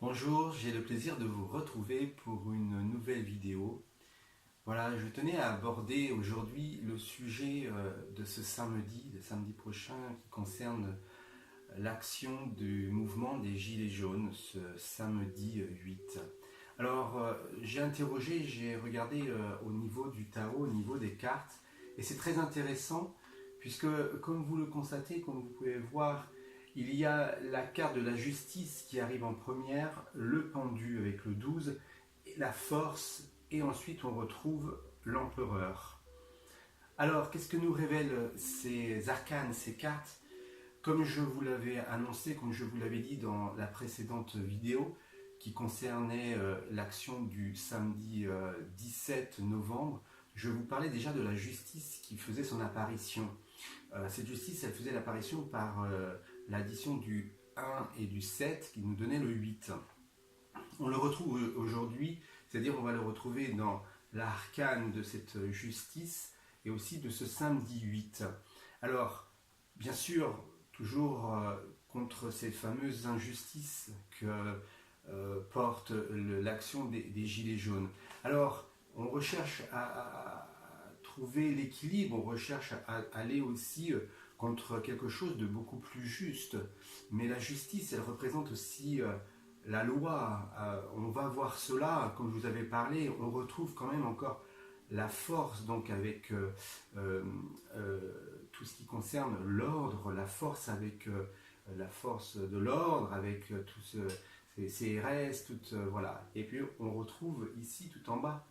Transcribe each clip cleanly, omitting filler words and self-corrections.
Bonjour, j'ai le plaisir de vous retrouver pour une nouvelle vidéo. Voilà, je tenais à aborder aujourd'hui le sujet de ce samedi, le samedi prochain, qui concerne l'action du mouvement des Gilets jaunes, ce samedi 8. Alors, j'ai regardé au niveau du tarot, au niveau des cartes, et c'est très intéressant, puisque comme vous le constatez, comme vous pouvez voir, il y a la carte de la justice qui arrive en première, le pendu avec le 12, et la force, et ensuite on retrouve l'empereur. Alors, qu'est-ce que nous révèlent ces arcanes, ces cartes? Comme je vous l'avais annoncé, comme je vous l'avais dit dans la précédente vidéo, qui concernait l'action du samedi 17 novembre, je vous parlais déjà de la justice qui faisait son apparition. Cette justice, elle faisait l'apparition par l'addition du 1 et du 7 qui nous donnait le 8. On le retrouve aujourd'hui, c'est-à-dire on va le retrouver dans l'arcane de cette justice et aussi de ce samedi 8. Alors, bien sûr, toujours contre ces fameuses injustices que porte l'action des Gilets jaunes. Alors, on recherche à trouver l'équilibre, on recherche à aller aussi contre quelque chose de beaucoup plus juste. Mais la justice, elle représente aussi la loi. On va voir cela, comme je vous avais parlé, on retrouve quand même encore la force, donc avec tout ce qui concerne l'ordre, la force avec la force de l'ordre, avec tout ces CRS, tout, voilà. Et puis on retrouve ici tout en bas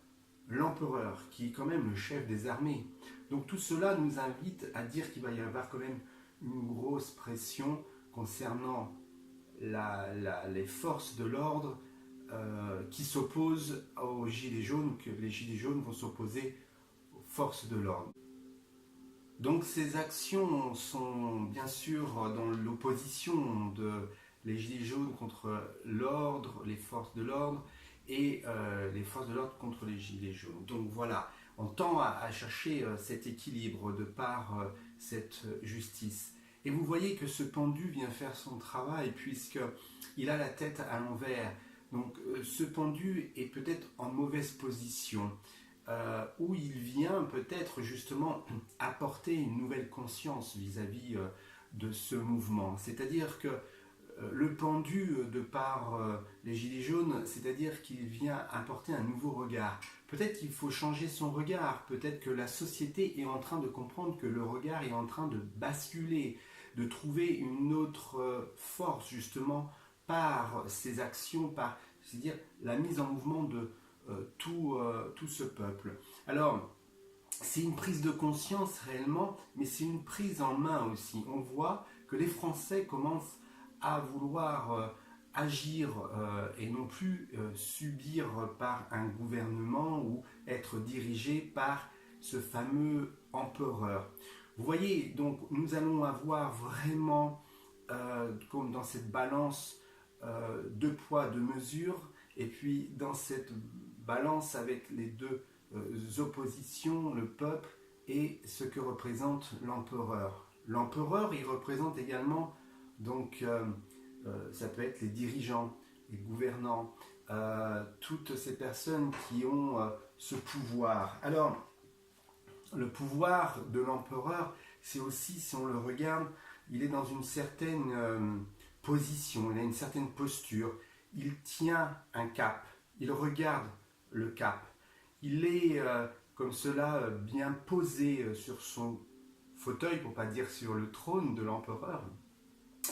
l'empereur, qui est quand même le chef des armées. Donc tout cela nous invite à dire qu'il va y avoir quand même une grosse pression concernant les forces de l'ordre qui s'opposent aux gilets jaunes, que les gilets jaunes vont s'opposer aux forces de l'ordre. Donc ces actions sont bien sûr dans l'opposition de les gilets jaunes contre l'ordre, les forces de l'ordre, et les forces de l'ordre contre les gilets jaunes. Donc voilà, on tend à chercher cet équilibre de par cette justice. Et vous voyez que ce pendu vient faire son travail puisqu'il a la tête à l'envers. Donc ce pendu est peut-être en mauvaise position. Où il vient peut-être justement apporter une nouvelle conscience vis-à-vis de ce mouvement. C'est-à-dire que le pendu de par les gilets jaunes, c'est-à-dire qu'il vient apporter un nouveau regard. Peut-être qu'il faut changer son regard, peut-être que la société est en train de comprendre que le regard est en train de basculer, de trouver une autre force justement par ses actions, par, c'est-à-dire la mise en mouvement de tout ce peuple. Alors, c'est une prise de conscience réellement, mais c'est une prise en main aussi. On voit que les Français commencent à vouloir agir et non plus subir par un gouvernement ou être dirigé par ce fameux empereur. Vous voyez, donc nous allons avoir vraiment, comme dans cette balance, deux poids, deux mesures, et puis dans cette balance avec les deux oppositions, le peuple et ce que représente l'empereur. L'empereur, il représente également, donc, ça peut être les dirigeants, les gouvernants, toutes ces personnes qui ont ce pouvoir. Alors, le pouvoir de l'empereur, c'est aussi, si on le regarde, il est dans une certaine position, il a une certaine posture, il tient un cap, il regarde le cap, il est comme cela bien posé sur son fauteuil, pour ne pas dire sur le trône de l'empereur,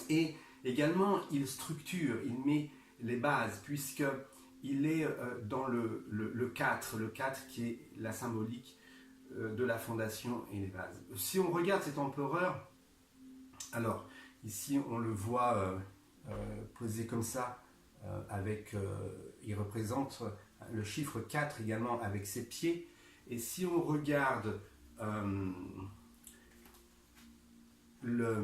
et également il structure, il met les bases, puisqu'il est dans le 4, le 4 qui est la symbolique de la fondation et les bases. Si on regarde cet empereur, alors ici on le voit posé comme ça, il représente le chiffre 4 également avec ses pieds. Et si on regarde le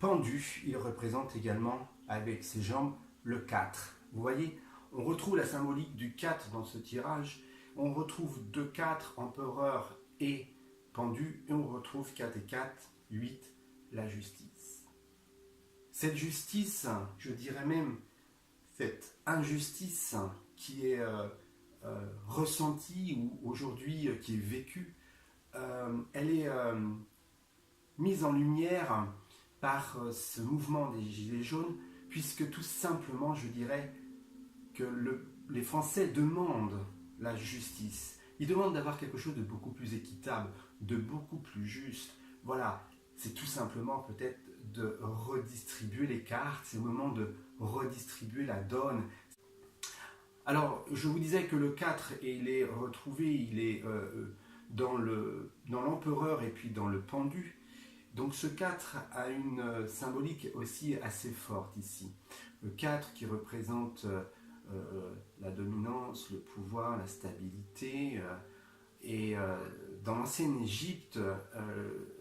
pendu, il représente également avec ses jambes le 4. Vous voyez, on retrouve la symbolique du 4 dans ce tirage. On retrouve 2 4, empereur et pendu, et on retrouve 4 et 4, 8, la justice. Cette justice, je dirais même, cette injustice qui est ressentie ou aujourd'hui qui est vécue, elle est mise en lumière par ce mouvement des Gilets jaunes, puisque tout simplement, je dirais, que les Français demandent la justice. Ils demandent d'avoir quelque chose de beaucoup plus équitable, de beaucoup plus juste. Voilà, c'est tout simplement peut-être de redistribuer les cartes, c'est le moment de redistribuer la donne. Alors, je vous disais que le 4, il est retrouvé, il est dans l'empereur et puis dans le pendu. Donc ce 4 a une symbolique aussi assez forte ici. Le 4 qui représente la dominance, le pouvoir, la stabilité. Et dans l'ancienne Égypte,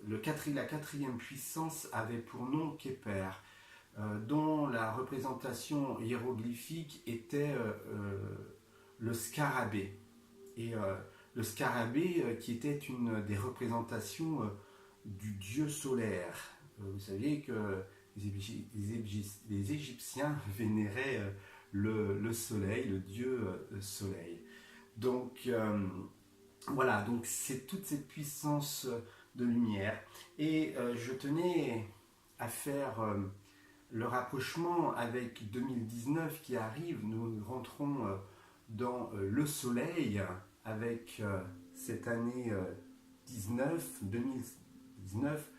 la quatrième puissance avait pour nom Képer, dont la représentation hiéroglyphique était le scarabée. Et le scarabée qui était une des représentations du dieu solaire. Vous savez que les Égyptiens vénéraient le soleil, le dieu soleil. Donc voilà, donc c'est toute cette puissance de lumière. Et je tenais à faire le rapprochement avec 2019 qui arrive. Nous rentrons dans le soleil avec cette année 2019,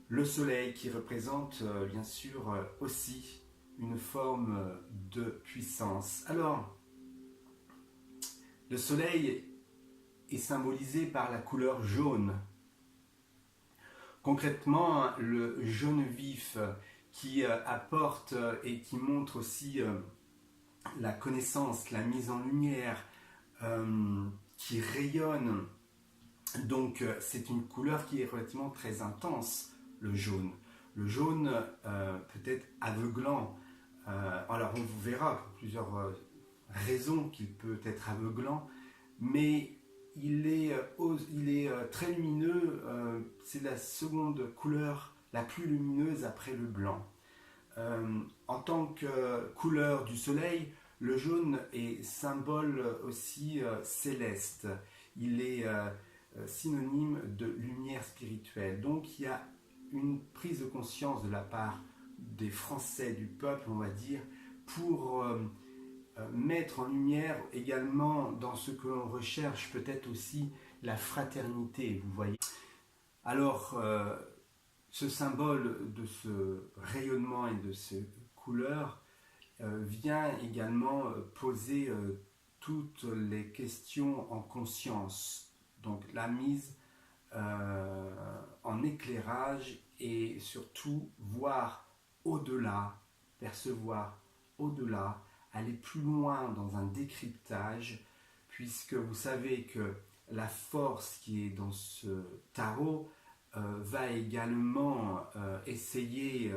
le soleil qui représente bien sûr aussi une forme de puissance. Alors, le soleil est symbolisé par la couleur jaune. Concrètement, le jaune vif qui apporte et qui montre aussi la connaissance, la mise en lumière, qui rayonne. Donc c'est une couleur qui est relativement très intense, le jaune. Le jaune peut être aveuglant. Alors on vous verra pour plusieurs raisons qu'il peut être aveuglant, mais il est très lumineux. C'est la seconde couleur la plus lumineuse après le blanc. En tant que couleur du soleil, le jaune est symbole aussi céleste. Il est synonyme de lumière spirituelle. Donc il y a une prise de conscience de la part des Français, du peuple, on va dire, pour mettre en lumière également dans ce que l'on recherche, peut-être aussi la fraternité, vous voyez. Alors, ce symbole de ce rayonnement et de ces couleurs vient également poser toutes les questions en conscience. Donc la mise en éclairage et surtout voir au-delà, percevoir au-delà, aller plus loin dans un décryptage, puisque vous savez que la force qui est dans ce tarot va également essayer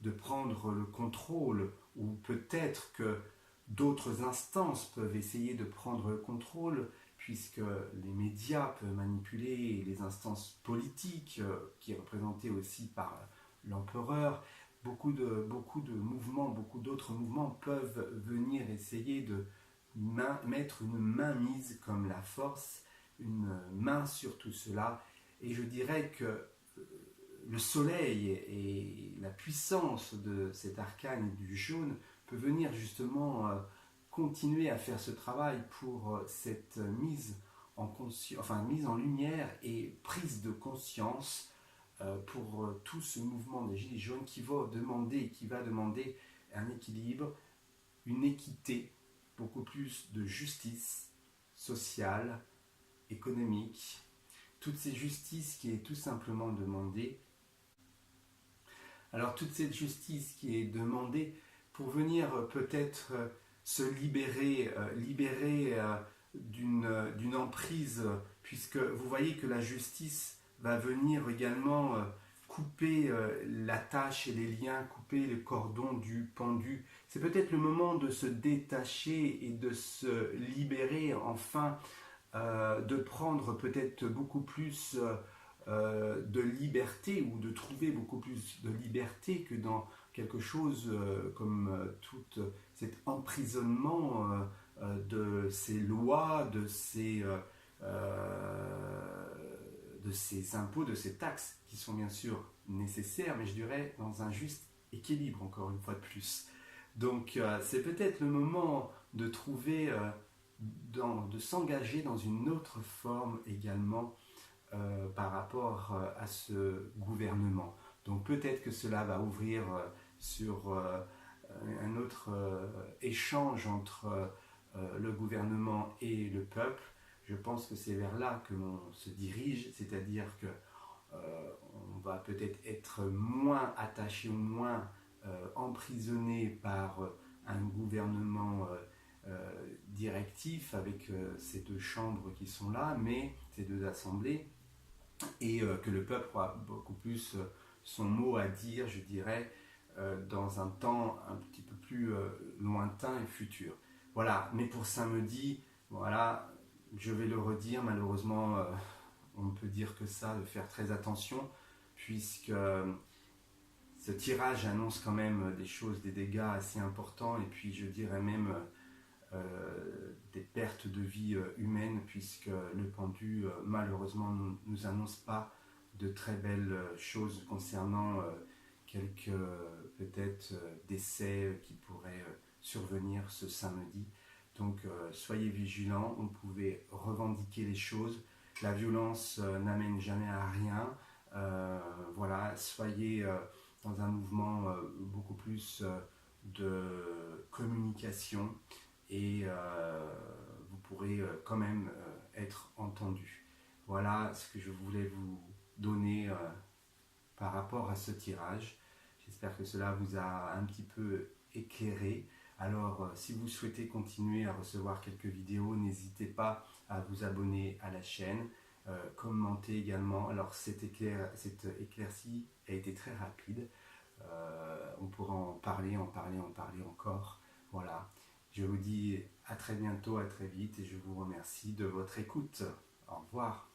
de prendre le contrôle, ou peut-être que d'autres instances peuvent essayer de prendre le contrôle, puisque les médias peuvent manipuler les instances politiques, qui est représentée aussi par l'empereur. Beaucoup de mouvements, beaucoup d'autres mouvements peuvent venir essayer de mettre une mainmise comme la force, une main sur tout cela. Et je dirais que le soleil et la puissance de cet arcane du jaune peut venir justement continuer à faire ce travail pour cette mise en lumière et prise de conscience pour tout ce mouvement des Gilets jaunes qui va demander un équilibre, une équité, beaucoup plus de justice sociale, économique, toutes ces justices qui est tout simplement demandée. Alors toute cette justice qui est demandée pour venir peut-être se libérer d'une emprise, puisque vous voyez que la justice va venir également couper l'attache et les liens, couper le cordon du pendu. C'est peut-être le moment de se détacher et de se libérer enfin, de prendre peut-être beaucoup plus de liberté ou de trouver beaucoup plus de liberté que dans quelque chose comme tout cet emprisonnement de ces lois, de ces impôts, de ces taxes qui sont bien sûr nécessaires, mais je dirais dans un juste équilibre encore une fois de plus. Donc c'est peut-être le moment de trouver, de s'engager dans une autre forme également par rapport à ce gouvernement. Donc peut-être que cela va ouvrir sur un autre échange entre le gouvernement et le peuple. Je pense que c'est vers là que l'on se dirige, c'est-à-dire que on va peut-être être moins attaché ou moins emprisonné par un gouvernement directif avec ces deux chambres qui sont là, mais ces deux assemblées, et que le peuple aura beaucoup plus son mot à dire, je dirais, dans un temps un petit peu plus lointain et futur. Voilà, mais pour samedi, voilà, je vais le redire, malheureusement, on ne peut dire que ça, de faire très attention, puisque ce tirage annonce quand même des choses, des dégâts assez importants, et puis je dirais même des pertes de vie humaines, puisque le pendu malheureusement ne nous annonce pas de très belles choses concernant quelques peut-être décès qui pourraient survenir ce samedi. Donc soyez vigilants, vous pouvez revendiquer les choses, la violence n'amène jamais à rien. Voilà, soyez dans un mouvement beaucoup plus de communication, et vous pourrez quand même être entendu. Voilà ce que je voulais vous donner par rapport à ce tirage. J'espère que cela vous a un petit peu éclairé. Alors si vous souhaitez continuer à recevoir quelques vidéos, n'hésitez pas à vous abonner à la chaîne, commentez également. Alors cette éclaircie a été très rapide. On pourra en parler encore. Voilà. Je vous dis à très bientôt, à très vite, et je vous remercie de votre écoute. Au revoir.